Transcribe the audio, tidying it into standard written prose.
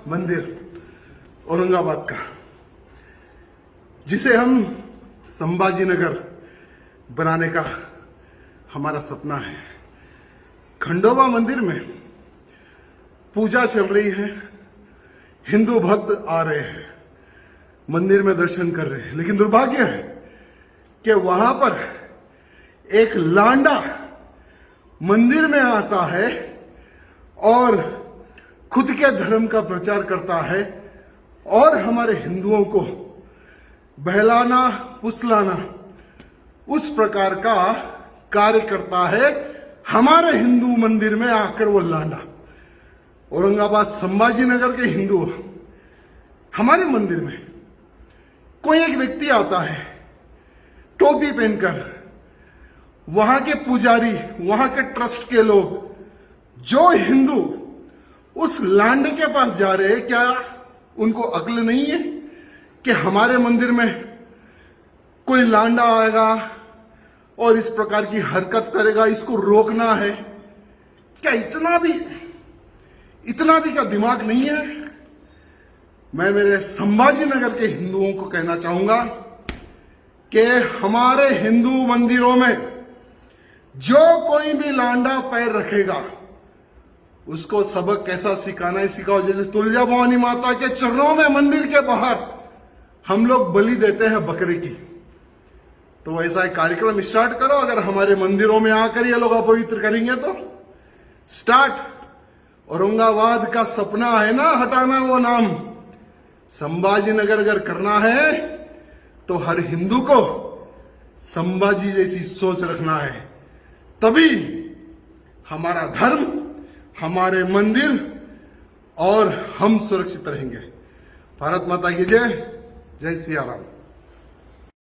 मंदिर औरंगाबाद का, जिसे हम संभाजी नगर बनाने का हमारा सपना है। खंडोबा मंदिर में पूजा चल रही है, हिंदू भक्त आ रहे हैं, मंदिर में दर्शन कर रहे हैं, लेकिन दुर्भाग्य है कि वहां पर एक लांडा मंदिर में आता है और खुद के धर्म का प्रचार करता है और हमारे हिंदुओं को बहलाना फुसलाना उस प्रकार का कार्य करता है। हमारे हिंदू मंदिर में आकर वो लांडा, औरंगाबाद संभाजी नगर के हिंदू हमारे मंदिर में कोई एक व्यक्ति आता है टोपी पहनकर, वहां के पुजारी, वहां के ट्रस्ट के लोग, जो हिंदू उस लांडे के पास जा रहे हैं, क्या उनको अक्ल नहीं है कि हमारे मंदिर में कोई लांडा आएगा और इस प्रकार की हरकत करेगा, इसको रोकना है? क्या इतना भी क्या दिमाग नहीं है? मैं मेरे संभाजी नगर के हिंदुओं को कहना चाहूंगा कि हमारे हिंदू मंदिरों में जो कोई भी लांडा पैर रखेगा उसको सबक कैसा सिखाना है सिखाओ। जैसे तुलजा भवानी माता के चरणों में मंदिर के बाहर हम लोग बलि देते हैं बकरे की, तो ऐसा एक कार्यक्रम स्टार्ट करो। अगर हमारे मंदिरों में आकर ये लोग अपवित्र करेंगे तो स्टार्ट। औरंगाबाद का सपना है ना हटाना वो नाम, संभाजी नगर अगर करना है तो हर हिंदू को संभाजी जैसी सोच रखना है, तभी हमारा धर्म, हमारे मंदिर और हम सुरक्षित रहेंगे। भारत माता की जय। जय सिया राम।